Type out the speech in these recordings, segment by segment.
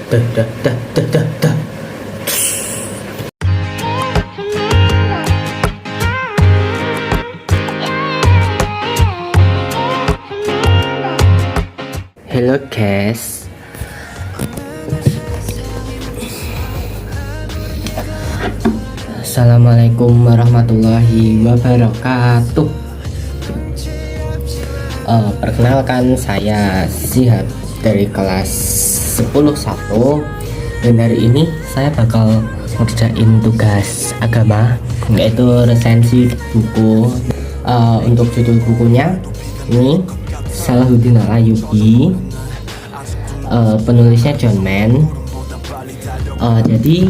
dah dah dah dah dah dah. Hello guys. Assalamualaikum warahmatullahi wabarakatuh. Perkenalkan, saya Sihab dari kelas 10-1, dan hari ini saya bakal ngerjain tugas agama, yaitu resensi buku. Untuk judul bukunya ini Salahuddin Al-Ayyubi, penulisnya John Mann. Jadi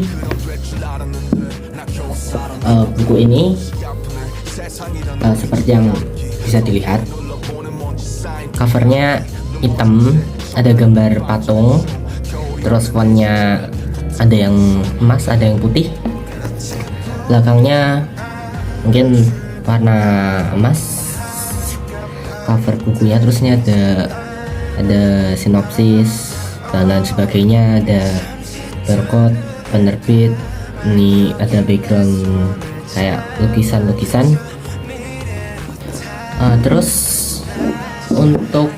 buku ini seperti yang bisa dilihat, covernya hitam, ada gambar patung, terus fontnya ada yang emas, ada yang putih, belakangnya mungkin warna emas cover bukunya. Terus ini ada sinopsis dan lain sebagainya, ada barcode penerbit, ini ada background kayak lukisan-lukisan. Terus untuk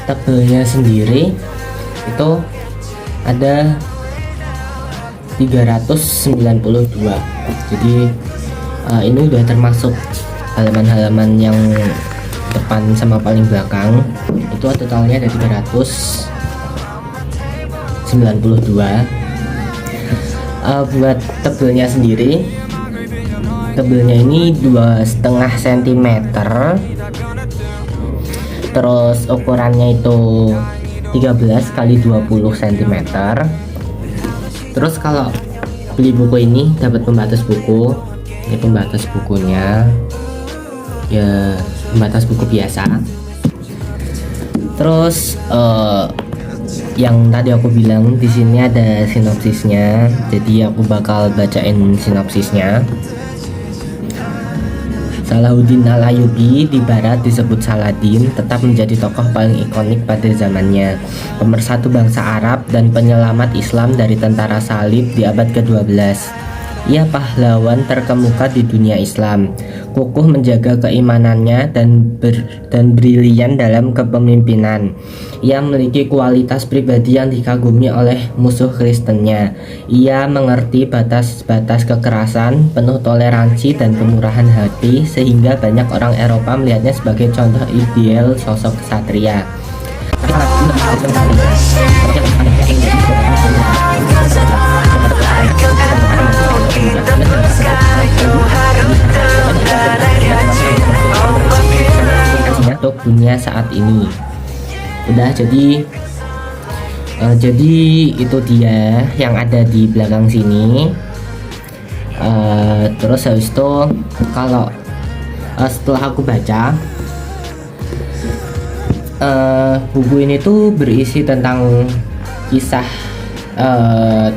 tabelnya sendiri itu ada 392. Jadi ini udah termasuk halaman-halaman yang depan sama paling belakang. Itu totalnya ada 392. Buat tebelnya sendiri, tebelnya ini 2,5 cm, terus ukurannya itu 13 kali 20 cm. Terus kalau beli buku ini dapat pembatas buku. Ini pembatas bukunya, ya pembatas buku biasa. Terus yang tadi aku bilang, di sini ada sinopsisnya, jadi aku bakal bacain sinopsisnya. Salahuddin Al-Ayyubi di barat disebut Saladin, tetap menjadi tokoh paling ikonik pada zamannya, pemersatu bangsa Arab dan penyelamat Islam dari tentara salib di abad ke-12. Ia pahlawan terkemuka di dunia Islam, kukuh menjaga keimanannya dan brilian dalam kepemimpinan. Ia memiliki kualitas pribadi yang dikagumi oleh musuh Kristennya. Ia mengerti batas-batas kekerasan, penuh toleransi dan kemurahan hati, sehingga banyak orang Eropa melihatnya sebagai contoh ideal sosok ksatria. Untuk dunia saat ini udah, jadi itu dia yang ada di belakang sini. Terus habis itu kalau setelah aku baca, buku ini tuh berisi tentang kisah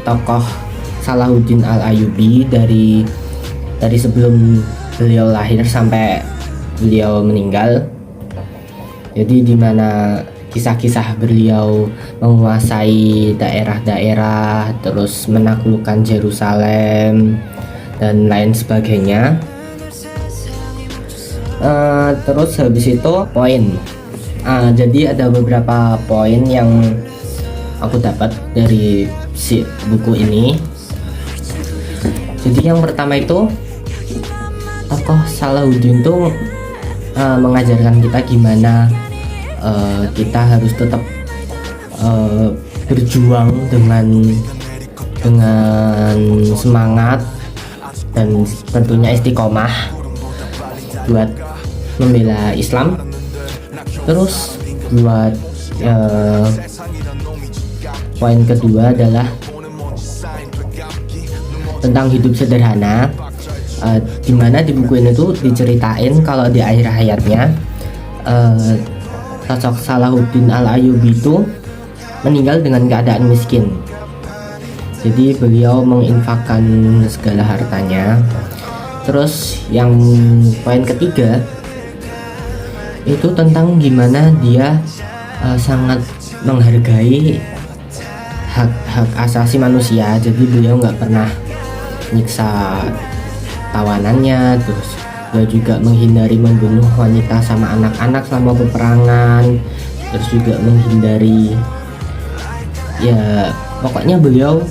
tokoh Salahuddin Al-Ayyubi dari sebelum beliau lahir sampai beliau meninggal. Jadi dimana kisah-kisah beliau menguasai daerah-daerah, terus menaklukkan Yerusalem dan lain sebagainya. Terus habis itu poin. Jadi ada beberapa poin yang aku dapat dari si buku ini. Jadi yang pertama itu, tokoh Salahuddin tuh mengajarkan kita gimana kita harus tetap berjuang dengan semangat dan tentunya istiqomah buat membela Islam. Terus buat poin kedua adalah tentang hidup sederhana, dimana di buku ini tuh diceritain kalau di akhir hayatnya sosok Salahuddin Al-Ayyubi itu meninggal dengan keadaan miskin. Jadi beliau menginfakkan segala hartanya. Terus yang poin ketiga itu tentang gimana dia sangat menghargai hak asasi manusia. Jadi beliau nggak pernah nyiksa tawanannya, terus beliau juga menghindari membunuh wanita sama anak-anak selama peperangan, terus juga menghindari, ya pokoknya beliau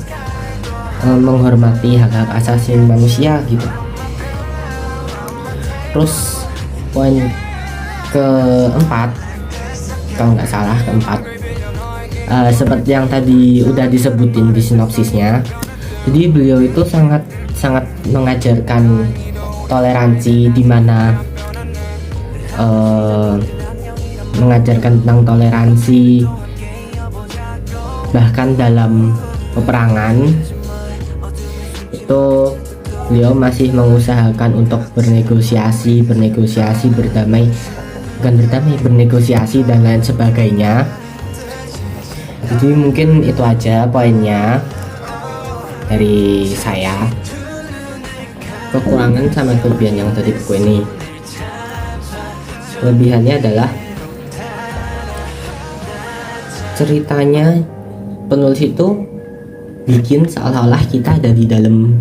menghormati hak-hak asasi manusia gitu. Terus poin keempat, kalau nggak salah keempat, seperti yang tadi udah disebutin di sinopsisnya, jadi beliau itu sangat mengajarkan toleransi, dimana mengajarkan tentang toleransi bahkan dalam peperangan. Itu beliau masih mengusahakan untuk bernegosiasi, bernegosiasi dan lain sebagainya. Jadi mungkin itu aja poinnya dari saya. Kekurangan sama kelebihan yang tadi buku ini. Kelebihannya adalah ceritanya, penulis itu bikin seolah-olah kita ada di dalam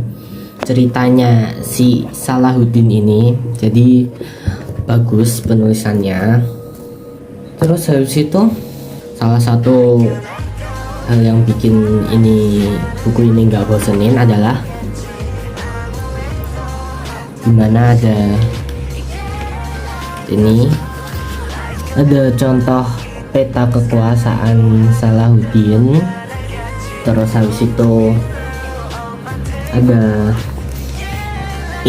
ceritanya si Salahuddin ini. Jadi bagus penulisannya. Terus habis itu salah satu hal yang bikin buku ini nggak bosenin adalah dimana ada contoh peta kekuasaan Salahuddin. Terus habis itu ada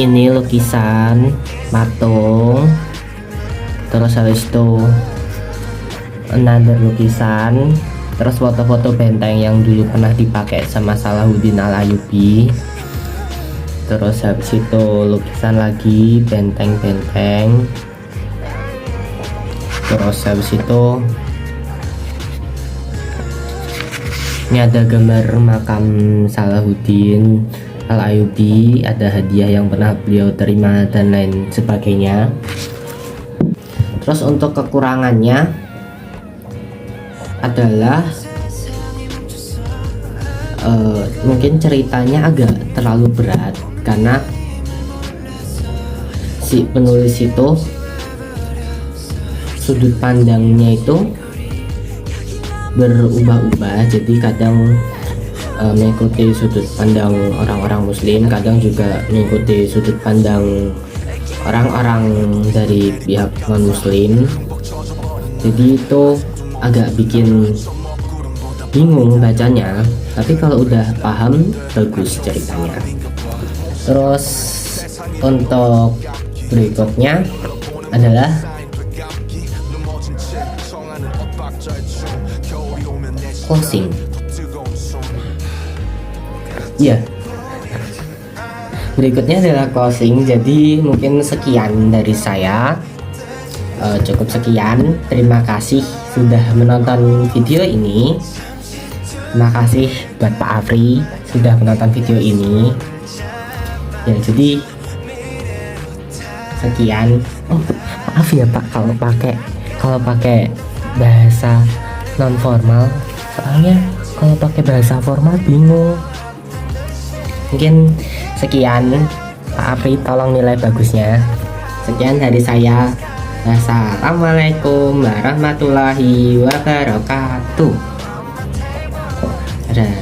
lukisan patung. Terus habis itu another lukisan. Terus foto-foto benteng yang dulu pernah dipakai sama Salahuddin Al-Ayyubi. Terus habis itu lukisan lagi, benteng-benteng. Terus habis itu ini ada gambar makam Salahuddin Al-Ayyubi, ada hadiah yang pernah beliau terima dan lain sebagainya. Terus untuk kekurangannya adalah mungkin ceritanya agak terlalu berat karena si penulis itu sudut pandangnya itu berubah-ubah. Jadi kadang mengikuti sudut pandang orang-orang muslim, kadang juga mengikuti sudut pandang orang-orang dari pihak non muslim. Jadi itu agak bikin bingung bacanya, tapi kalau udah paham bagus ceritanya. Terus untuk berikutnya adalah closing. Ya, berikutnya adalah closing. Jadi mungkin sekian dari saya. Cukup sekian. Terima kasih sudah menonton video ini. Terima kasih buat Pak Afri sudah menonton video ini. Ya, jadi sekian. Oh, maaf ya Pak kalau pakai bahasa non formal, soalnya kalau pakai bahasa formal bingung. Mungkin sekian, Pak Afri tolong nilai bagusnya. Sekian dari saya. Assalamualaikum warahmatullahi wabarakatuh. Dadah.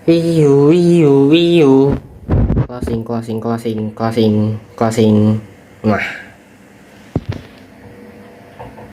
Wiu. Closing. Wah.